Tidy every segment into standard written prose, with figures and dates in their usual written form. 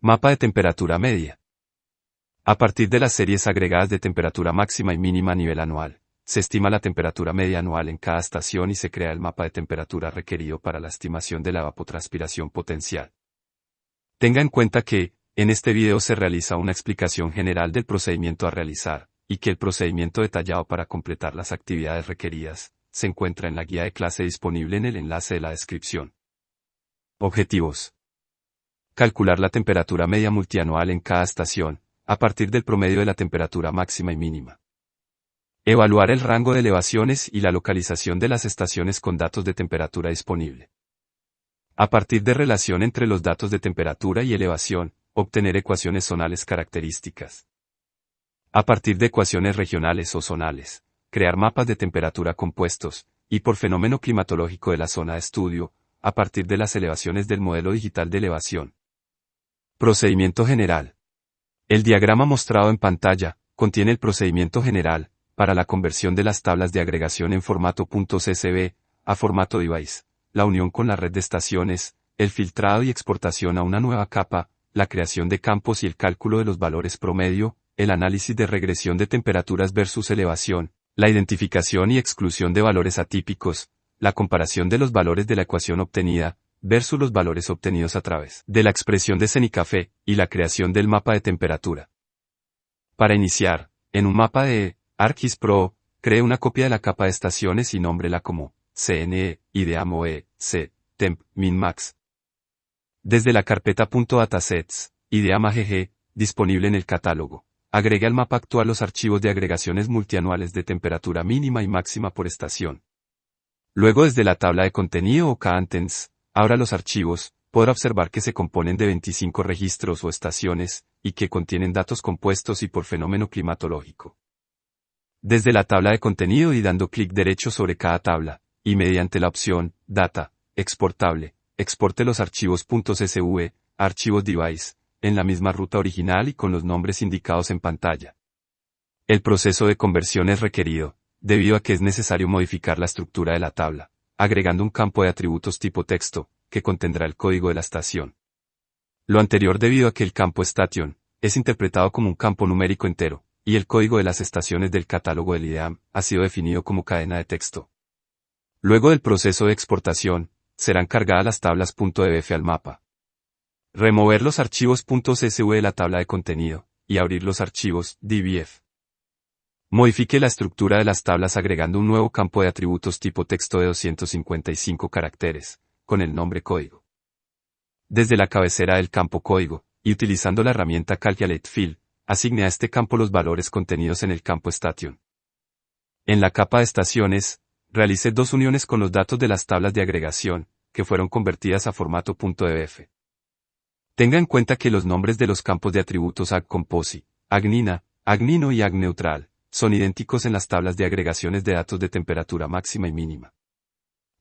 Mapa de temperatura media. A partir de las series agregadas de temperatura máxima y mínima a nivel anual, se estima la temperatura media anual en cada estación y se crea el mapa de temperatura requerido para la estimación de la evapotranspiración potencial. Tenga en cuenta que, en este video se realiza una explicación general del procedimiento a realizar, y que el procedimiento detallado para completar las actividades requeridas, se encuentra en la guía de clase disponible en el enlace de la descripción. Objetivos. Calcular la temperatura media multianual en cada estación, a partir del promedio de la temperatura máxima y mínima. Evaluar el rango de elevaciones y la localización de las estaciones con datos de temperatura disponible. A partir de relación entre los datos de temperatura y elevación, obtener ecuaciones zonales características. A partir de ecuaciones regionales o zonales, crear mapas de temperatura compuestos, y por fenómeno climatológico de la zona de estudio, a partir de las elevaciones del modelo digital de elevación. Procedimiento general. El diagrama mostrado en pantalla contiene el procedimiento general para la conversión de las tablas de agregación en formato .csv a formato device, la unión con la red de estaciones, el filtrado y exportación a una nueva capa, la creación de campos y el cálculo de los valores promedio, el análisis de regresión de temperaturas versus elevación, la identificación y exclusión de valores atípicos, la comparación de los valores de la ecuación obtenida versus los valores obtenidos a través de la expresión de CNICAFE, y la creación del mapa de temperatura. Para iniciar, en un mapa de ArcGIS Pro, cree una copia de la capa de estaciones y nómbrela como CNE, IDEAM-OE, C, Temp, Min Max. Desde la carpeta .datasets, IDEAM-AGG, disponible en el catálogo, agregue al mapa actual los archivos de agregaciones multianuales de temperatura mínima y máxima por estación. Luego desde la tabla de contenido o Contents, abra los archivos, podrá observar que se componen de 25 registros o estaciones, y que contienen datos compuestos y por fenómeno climatológico. Desde la tabla de contenido y dando clic derecho sobre cada tabla, y mediante la opción Data, exportable, exporte los archivos .csv, archivos device, en la misma ruta original y con los nombres indicados en pantalla. El proceso de conversión es requerido, debido a que es necesario modificar la estructura de la tabla, agregando un campo de atributos tipo texto, que contendrá el código de la estación. Lo anterior debido a que el campo station es interpretado como un campo numérico entero, y el código de las estaciones del catálogo del IDEAM ha sido definido como cadena de texto. Luego del proceso de exportación, serán cargadas las tablas .dbf al mapa. Remover los archivos .csv de la tabla de contenido, y abrir los archivos dbf. Modifique la estructura de las tablas agregando un nuevo campo de atributos tipo texto de 255 caracteres, con el nombre código. Desde la cabecera del campo código, y utilizando la herramienta Calculate Field, asigne a este campo los valores contenidos en el campo Station. En la capa de estaciones, realice dos uniones con los datos de las tablas de agregación, que fueron convertidas a formato .dbf. Tenga en cuenta que los nombres de los campos de atributos AgComposi, Agnina, Agnino y AgNeutral, son idénticos en las tablas de agregaciones de datos de temperatura máxima y mínima.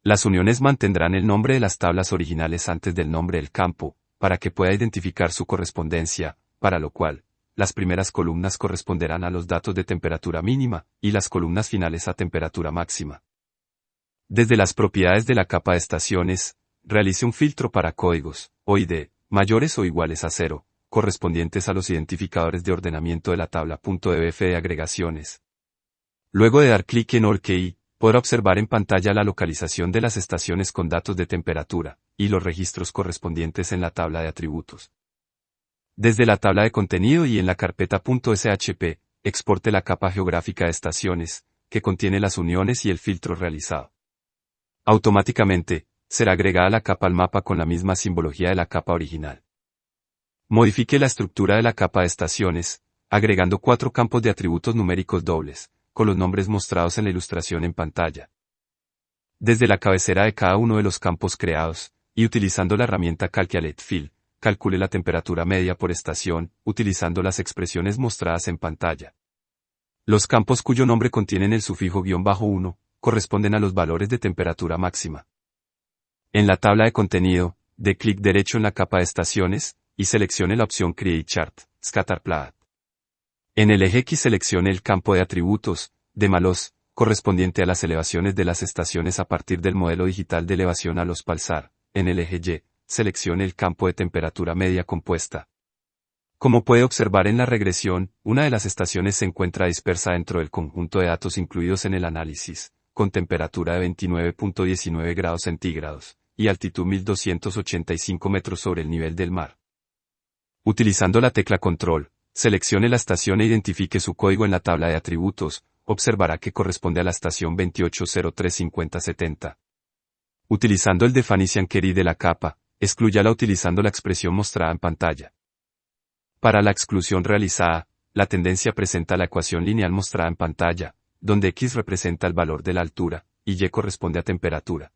Las uniones mantendrán el nombre de las tablas originales antes del nombre del campo, para que pueda identificar su correspondencia, para lo cual, las primeras columnas corresponderán a los datos de temperatura mínima, y las columnas finales a temperatura máxima. Desde las propiedades de la capa de estaciones, realice un filtro para códigos, OID, mayores o iguales a 0, correspondientes a los identificadores de ordenamiento de la tabla .dbf de agregaciones. Luego de dar clic en OK, podrá observar en pantalla la localización de las estaciones con datos de temperatura, y los registros correspondientes en la tabla de atributos. Desde la tabla de contenido y en la carpeta .shp, exporte la capa geográfica de estaciones, que contiene las uniones y el filtro realizado. Automáticamente, será agregada la capa al mapa con la misma simbología de la capa original. Modifique la estructura de la capa de estaciones, agregando 4 campos de atributos numéricos dobles, con los nombres mostrados en la ilustración en pantalla. Desde la cabecera de cada uno de los campos creados, y utilizando la herramienta Calculate Field, calcule la temperatura media por estación, utilizando las expresiones mostradas en pantalla. Los campos cuyo nombre contienen el sufijo "-1", corresponden a los valores de temperatura máxima. En la tabla de contenido, dé clic derecho en la capa de estaciones, y seleccione la opción Create Chart, Scatter Plot. En el eje X seleccione el campo de atributos, de Malos, correspondiente a las elevaciones de las estaciones a partir del modelo digital de elevación a los pulsar. En el eje Y, seleccione el campo de temperatura media compuesta. Como puede observar en la regresión, una de las estaciones se encuentra dispersa dentro del conjunto de datos incluidos en el análisis, con temperatura de 29.19 grados centígrados, y altitud 1285 metros sobre el nivel del mar. Utilizando la tecla Control, seleccione la estación e identifique su código en la tabla de atributos, observará que corresponde a la estación 28035070. Utilizando el Definition Query de la capa, exclúyala utilizando la expresión mostrada en pantalla. Para la exclusión realizada, la tendencia presenta la ecuación lineal mostrada en pantalla, donde X representa el valor de la altura, y Y corresponde a temperatura.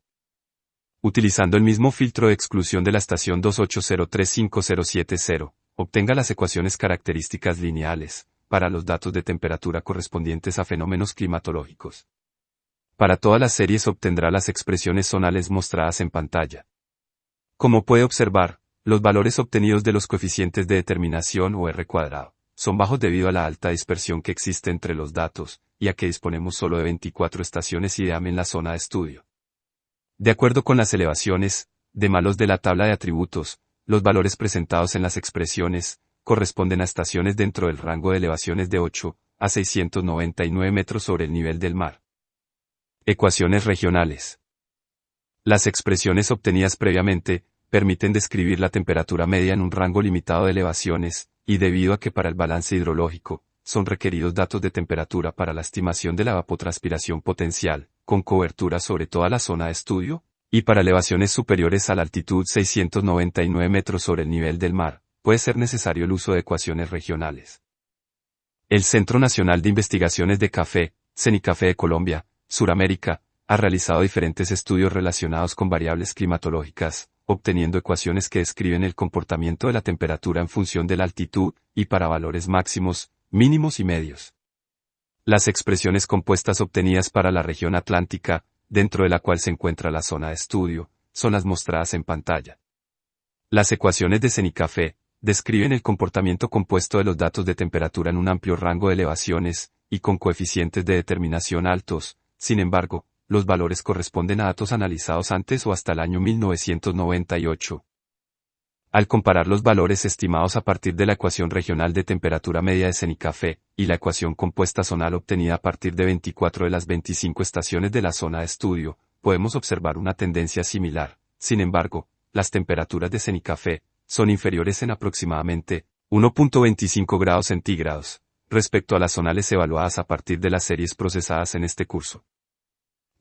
Utilizando el mismo filtro de exclusión de la estación 28035070, obtenga las ecuaciones características lineales, para los datos de temperatura correspondientes a fenómenos climatológicos. Para todas las series obtendrá las expresiones zonales mostradas en pantalla. Como puede observar, los valores obtenidos de los coeficientes de determinación o R², son bajos debido a la alta dispersión que existe entre los datos, y a que disponemos solo de 24 estaciones IDEAM en la zona de estudio. De acuerdo con las elevaciones, de malos de la tabla de atributos, los valores presentados en las expresiones, corresponden a estaciones dentro del rango de elevaciones de 8 a 699 metros sobre el nivel del mar. Ecuaciones regionales. Las expresiones obtenidas previamente, permiten describir la temperatura media en un rango limitado de elevaciones, y debido a que para el balance hidrológico, son requeridos datos de temperatura para la estimación de la evapotranspiración potencial, con cobertura sobre toda la zona de estudio, y para elevaciones superiores a la altitud 699 metros sobre el nivel del mar, puede ser necesario el uso de ecuaciones regionales. El Centro Nacional de Investigaciones de Café, CENICAFE de Colombia, Suramérica, ha realizado diferentes estudios relacionados con variables climatológicas, obteniendo ecuaciones que describen el comportamiento de la temperatura en función de la altitud, y para valores máximos, mínimos y medios. Las expresiones compuestas obtenidas para la región atlántica, dentro de la cual se encuentra la zona de estudio, son las mostradas en pantalla. Las ecuaciones de CENICAFE describen el comportamiento compuesto de los datos de temperatura en un amplio rango de elevaciones, y con coeficientes de determinación altos. Sin embargo, los valores corresponden a datos analizados antes o hasta el año 1998. Al comparar los valores estimados a partir de la ecuación regional de temperatura media de CENICAFE, y la ecuación compuesta zonal obtenida a partir de 24 de las 25 estaciones de la zona de estudio, podemos observar una tendencia similar. Sin embargo, las temperaturas de CENICAFE son inferiores en aproximadamente 1.25 grados centígrados, respecto a las zonales evaluadas a partir de las series procesadas en este curso.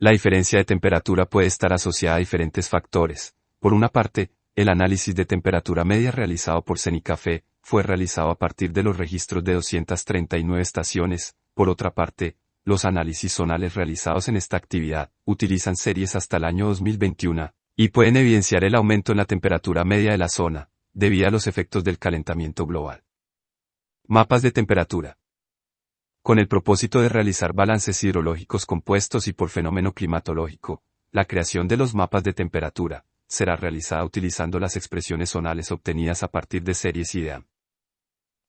La diferencia de temperatura puede estar asociada a diferentes factores. Por una parte, el análisis de temperatura media realizado por CENICAFE fue realizado a partir de los registros de 239 estaciones. Por otra parte, los análisis zonales realizados en esta actividad utilizan series hasta el año 2021, y pueden evidenciar el aumento en la temperatura media de la zona, debido a los efectos del calentamiento global. Mapas de temperatura. Con el propósito de realizar balances hidrológicos compuestos y por fenómeno climatológico, la creación de los mapas de temperatura será realizada utilizando las expresiones zonales obtenidas a partir de series IDEAM.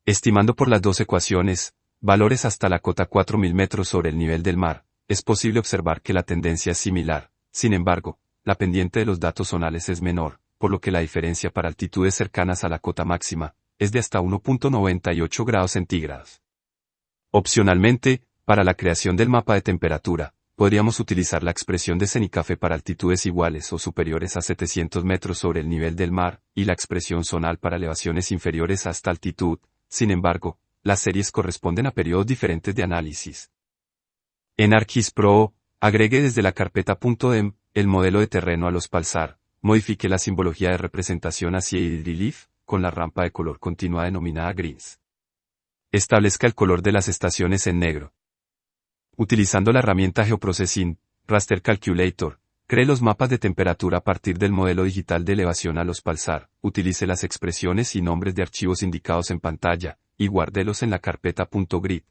Estimando por las dos ecuaciones, valores hasta la cota 4000 metros sobre el nivel del mar, es posible observar que la tendencia es similar. Sin embargo, la pendiente de los datos zonales es menor, por lo que la diferencia para altitudes cercanas a la cota máxima es de hasta 1.98 grados centígrados. Opcionalmente, para la creación del mapa de temperatura, podríamos utilizar la expresión de CENICAFE para altitudes iguales o superiores a 700 metros sobre el nivel del mar, y la expresión zonal para elevaciones inferiores a esta altitud. Sin embargo, las series corresponden a periodos diferentes de análisis. En ArcGIS Pro, agregue desde la carpeta .dem el modelo de terreno a los pulsar, modifique la simbología de representación hacia Relief, con la rampa de color continua denominada Greens. Establezca el color de las estaciones en negro. Utilizando la herramienta Geoprocessing, Raster Calculator, cree los mapas de temperatura a partir del modelo digital de elevación a los pulsar. Utilice las expresiones y nombres de archivos indicados en pantalla, y guárdelos en la carpeta .grid.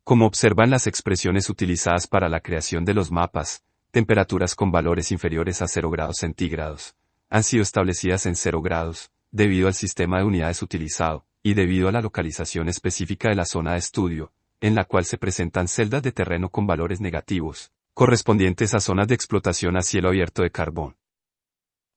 Como observan las expresiones utilizadas para la creación de los mapas, temperaturas con valores inferiores a 0 grados centígrados han sido establecidas en 0 grados, debido al sistema de unidades utilizado, y debido a la localización específica de la zona de estudio, en la cual se presentan celdas de terreno con valores negativos, correspondientes a zonas de explotación a cielo abierto de carbón.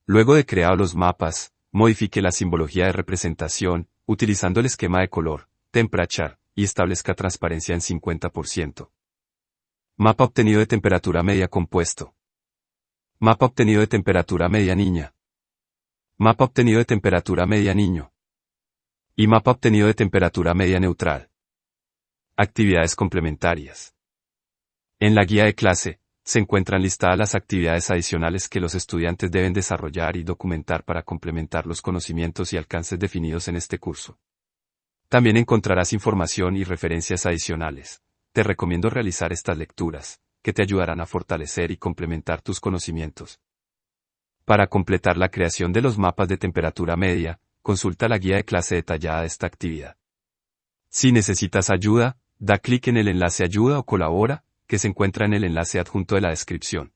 Luego de crear los mapas, modifique la simbología de representación, utilizando el esquema de color, temperature, y establezca transparencia en 50%. Mapa obtenido de temperatura media compuesto. Mapa obtenido de temperatura media niña. Mapa obtenido de temperatura media niño. Y mapa obtenido de temperatura media neutral. Actividades complementarias. En la guía de clase, se encuentran listadas las actividades adicionales que los estudiantes deben desarrollar y documentar para complementar los conocimientos y alcances definidos en este curso. También encontrarás información y referencias adicionales. Te recomiendo realizar estas lecturas, que te ayudarán a fortalecer y complementar tus conocimientos. Para completar la creación de los mapas de temperatura media, consulta la guía de clase detallada de esta actividad. Si necesitas ayuda, da clic en el enlace Ayuda o Colabora, que se encuentra en el enlace adjunto de la descripción.